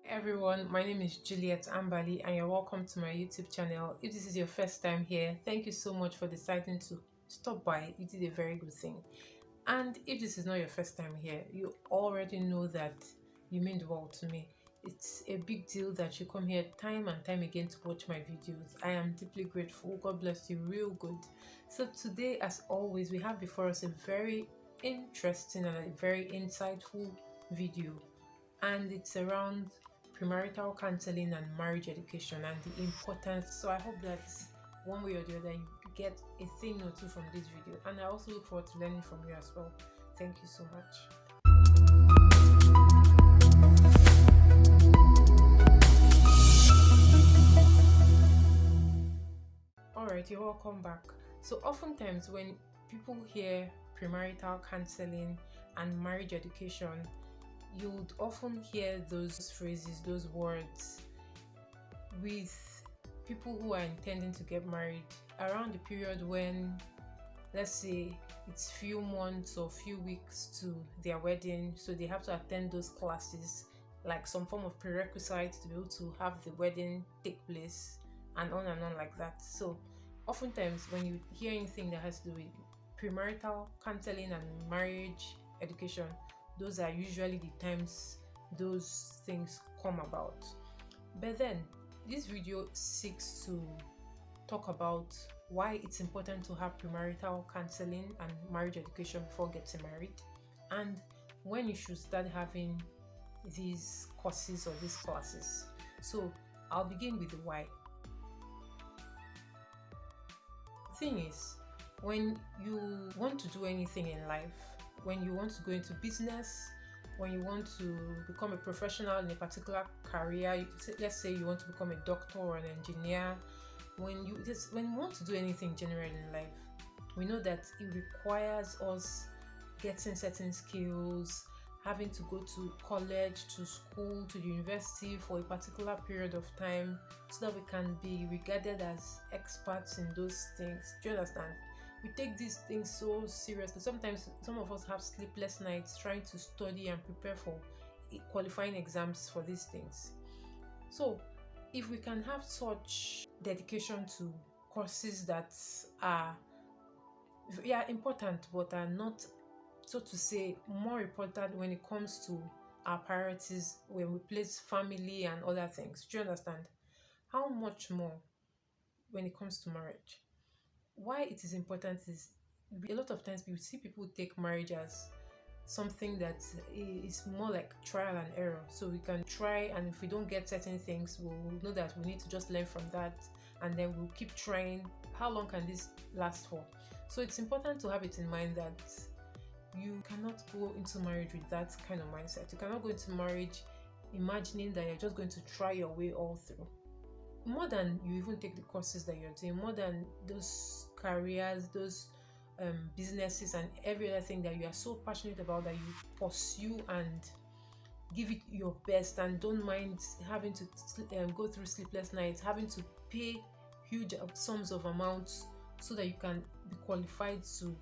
Everyone, my name is Juliet Ambali and you're welcome to my YouTube channel. If this is your first time here, thank you so much for deciding to stop by. You did a very good thing. And if this is not your first time here, you already know that you mean the world to me. It's a big deal that you come here time and time again to watch my videos. I am deeply grateful. God bless you real good. So today, as always, we have before us a very interesting and a very insightful video, and it's around premarital counseling and marriage education and the importance. So I hope that one way or the other you get a thing or two from this video, and I also look forward to learning from you as well. Thank you so much. Alright, you're welcome back. So oftentimes when people hear premarital counseling and marriage education, you would often hear those phrases, those words with people who are intending to get married around the period when, let's say, it's few months or few weeks to their wedding, so they have to attend those classes like some form of prerequisite to be able to have the wedding take place, and on like that. So oftentimes when you hear anything that has to do with premarital counseling and marriage education, those are usually the times those things come about. But then this video seeks to talk about why it's important to have premarital counseling and marriage education before getting married, and when you should start having these courses or these classes. So I'll begin with the why. The thing is, when you want to do anything in life, when you want to go into business, when you want to become a professional in a particular career, let's say you want to become a doctor or an engineer, when you want to do anything generally in life, we know that it requires us getting certain skills, having to go to college, to school, to university for a particular period of time so that we can be regarded as experts in those things. Do you understand? We take these things so seriously. Sometimes some of us have sleepless nights trying to study and prepare for qualifying exams for these things. So if we can have such dedication to courses that are important but are not, so to say, more important when it comes to our priorities, when we place family and other things, do you understand? How much more when it comes to marriage? Why it is important is, a lot of times we see people take marriage as something that is more like trial and error. So we can try, and if we don't get certain things, we'll know that we need to just learn from that, and then we'll keep trying. How long can this last for? So it's important to have it in mind that you cannot go into marriage with that kind of mindset. You cannot go into marriage imagining that you're just going to try your way all through. More than you even take the courses that you're doing, more than those careers, those businesses, and every other thing that you are so passionate about, that you pursue and give it your best, and don't mind having to go through sleepless nights, having to pay huge sums of amounts so that you can be qualified to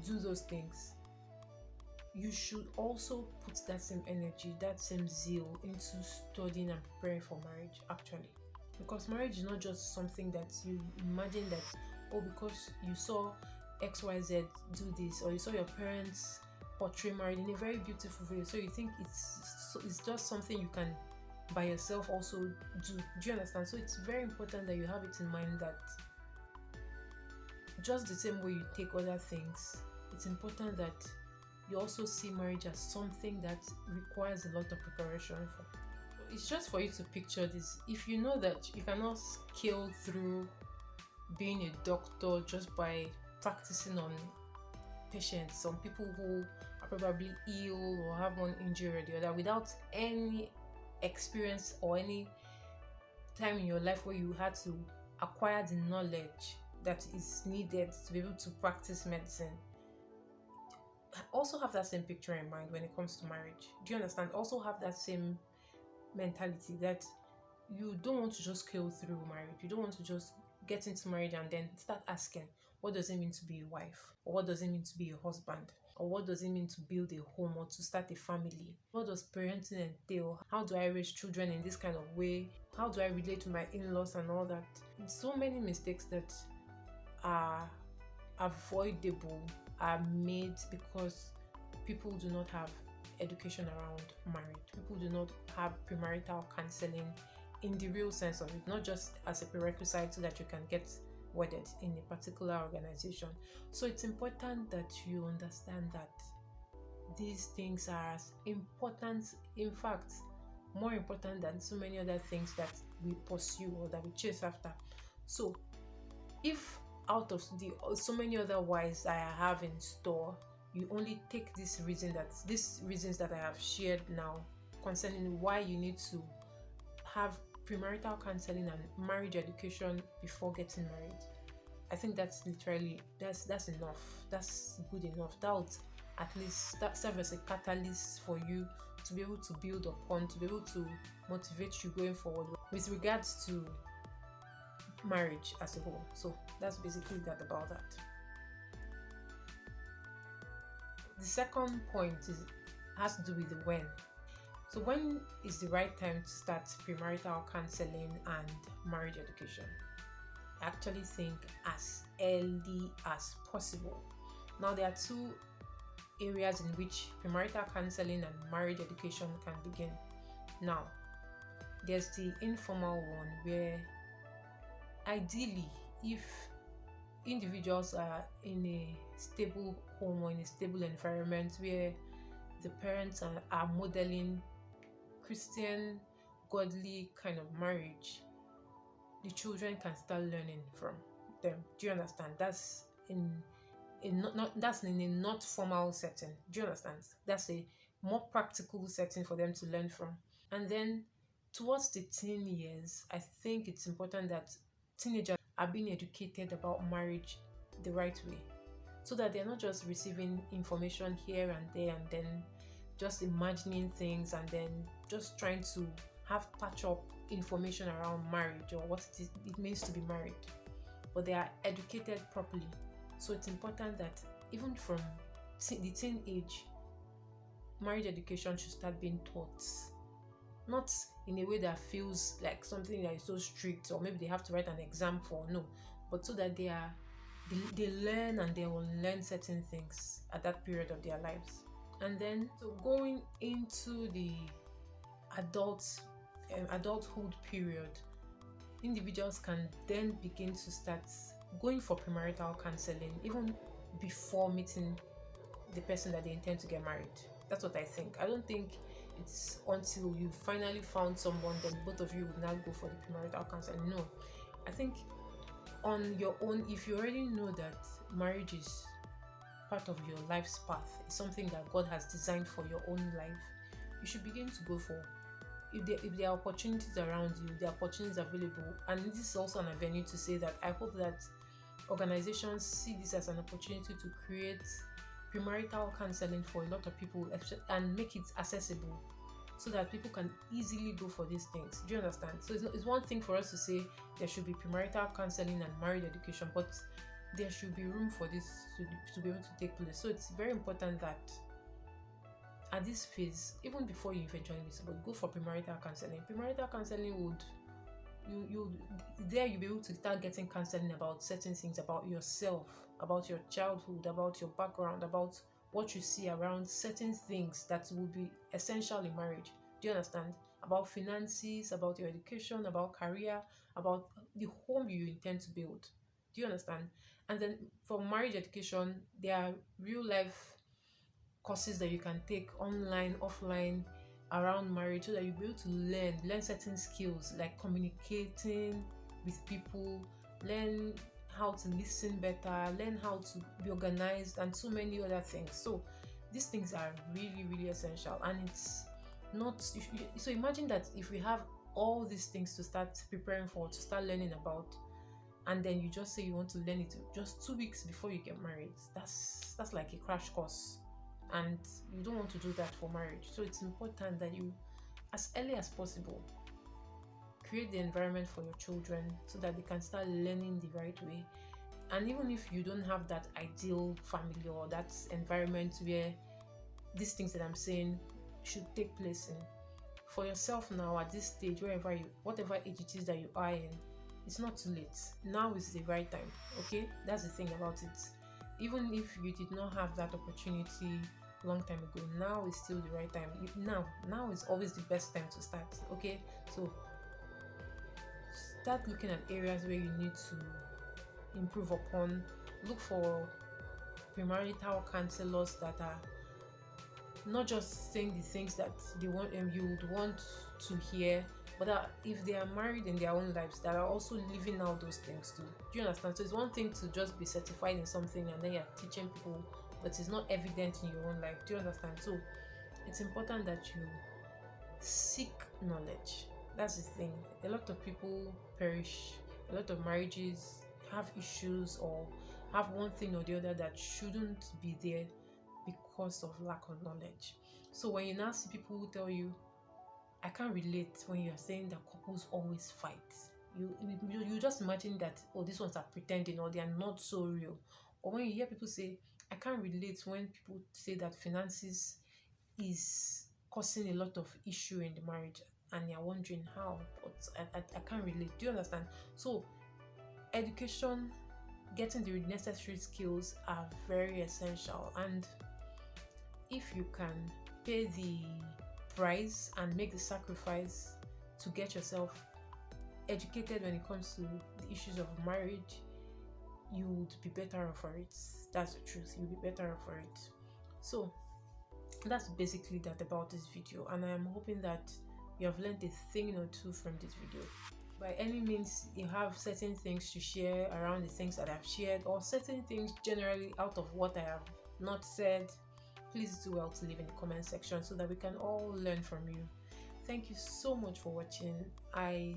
do those things. You should also put that same energy, that same zeal into studying and preparing for marriage, actually. Because marriage is not just something that you imagine that, oh, because you saw XYZ do this, or you saw your parents portray marriage in a very beautiful way, so you think it's just something you can by yourself also do. Do you understand? So it's very important that you have it in mind that just the same way you take other things, it's important that you also see marriage as something that requires a lot of preparation for. It's just for you to picture this. If you know that you cannot scale through being a doctor just by practicing on patients, some people who are probably ill or have one injury or the other, without any experience or any time in your life where you had to acquire the knowledge that is needed to be able to practice medicine, also have that same picture in mind when it comes to marriage. Do you understand? Also have that same mentality that you don't want to just scale through marriage. You don't want to just get into marriage and then start asking, what does it mean to be a wife? Or what does it mean to be a husband? Or what does it mean to build a home or to start a family? What does parenting entail? How do I raise children in this kind of way? How do I relate to my in-laws and all that? So many mistakes that are avoidable are made because people do not have education around marriage. People do not have premarital counseling in the real sense of it, not just as a prerequisite so that you can get wedded in a particular organization. So it's important that you understand that these things are as important, in fact, more important than so many other things that we pursue or that we chase after. So if out of the so many other whys I have in store, you only take these reasons that I have shared now concerning why you need to have premarital counseling and marriage education before getting married, I think that's literally that's enough. That's good enough. That would at least that serve as a catalyst for you to be able to build upon, to be able to motivate you going forward with regards to marriage as a whole. So that's basically that about that. The second point has to do with the when. So when is the right time to start premarital counseling and marriage education? I actually think as early as possible. Now there are two areas in which premarital counseling and marriage education can begin. Now, there's the informal one where ideally if individuals are in a stable home or in a stable environment where the parents are modeling Christian, godly kind of marriage, the children can start learning from them. Do you understand? That's that's in a not formal setting. Do you understand? That's a more practical setting for them to learn from. And then towards the teen years, I think it's important that teenagers are being educated about marriage the right way, so that they're not just receiving information here and there and then just imagining things and then just trying to have patch up information around marriage or what it means to be married, but they are educated properly. So it's important that even from the teen age, marriage education should start being taught, not in a way that feels like something that is so strict or maybe they have to write an exam for, no, but so that they learn and they will learn certain things at that period of their lives. And then so going into the adulthood period, individuals can then begin to start going for premarital counseling even before meeting the person that they intend to get married. That's what I think. I don't think it's until you finally found someone then both of you would now go for the premarital counseling. No, I think on your own, if you already know that marriage is part of your life's path, it's something that God has designed for your own life, you should begin to go for. If there are opportunities around you, there are opportunities available, and this is also an avenue to say that I hope that organizations see this as an opportunity to create premarital counseling for a lot of people and make it accessible so that people can easily go for these things. Do you understand? So it's one thing for us to say there should be premarital counseling and marriage education, but there should be room for this to be able to take place. So it's very important that at this phase, even before you eventually meet somebody, go for premarital counseling. Premarital counseling would you'll be able to start getting counseling about certain things about yourself, about your childhood, about your background, about what you see around certain things that will be essential in marriage. Do you understand? About finances, about your education, about career, about the home you intend to build. Do you understand? And then for marriage education, there are real life courses that you can take online, offline, around marriage so that you'll be able to learn certain skills like communicating with people, learn how to listen better, learn how to be organized, and so many other things. So these things are really, really essential, and it's not so imagine that if we have all these things to start preparing for, to start learning about, and then you just say you want to learn it just 2 weeks before you get married, that's like a crash course, and you don't want to do that for marriage. So it's important that you, as early as possible, create the environment for your children so that they can start learning the right way. And even if you don't have that ideal family or that environment where these things that I'm saying should take place in, for yourself now at this stage, whatever age it is that you are in, it's not too late. Now is the right time. Okay, that's the thing about it. Even if you did not have that opportunity long time ago, now is still the right time. Now is always the best time to start. Okay, so start looking at areas where you need to improve upon. Look for premarital counselors that are not just saying the things that they want you would want to hear, but that if they are married in their own lives, that are also living out those things too. Do you understand? So it's one thing to just be certified in something and then you're teaching people, but it's not evident in your own life. Do you understand? So it's important that you seek knowledge. That's the thing. A lot of people perish, a lot of marriages have issues or have one thing or the other that shouldn't be there because of lack of knowledge. So when you now see people who tell you, I can't relate when you're saying that couples always fight, you just imagine that, oh, these ones are pretending or they are not so real. Or when you hear people say, I can't relate when people say that finances is causing a lot of issue in the marriage and you're wondering how, but I can't relate. Do you understand? So education, getting the necessary skills are very essential, and if you can pay the price and make the sacrifice to get yourself educated when it comes to the issues of marriage, you would be better off for it. That's the truth. You'll be better off for it. So that's basically that about this video, and I am hoping that you have learned a thing or two from this video. By any means, you have certain things to share around the things that I've shared, or certain things generally out of what I have not said, please do well to leave in the comment section so that we can all learn from you. Thank you so much for watching. I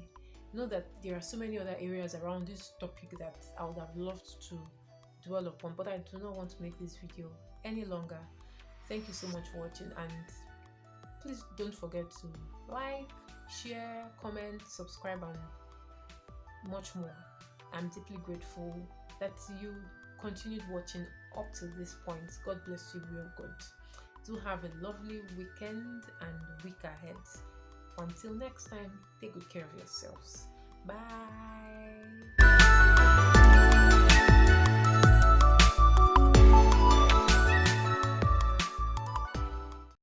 know that there are so many other areas around this topic that I would have loved to dwell upon, but I do not want to make this video any longer. Thank you so much for watching, and please don't forget to like, share, comment, subscribe, and much more. I'm deeply grateful that you continued watching up to this point. God bless you real good. Do have a lovely weekend and week ahead. Until next time, take good care of yourselves. Bye.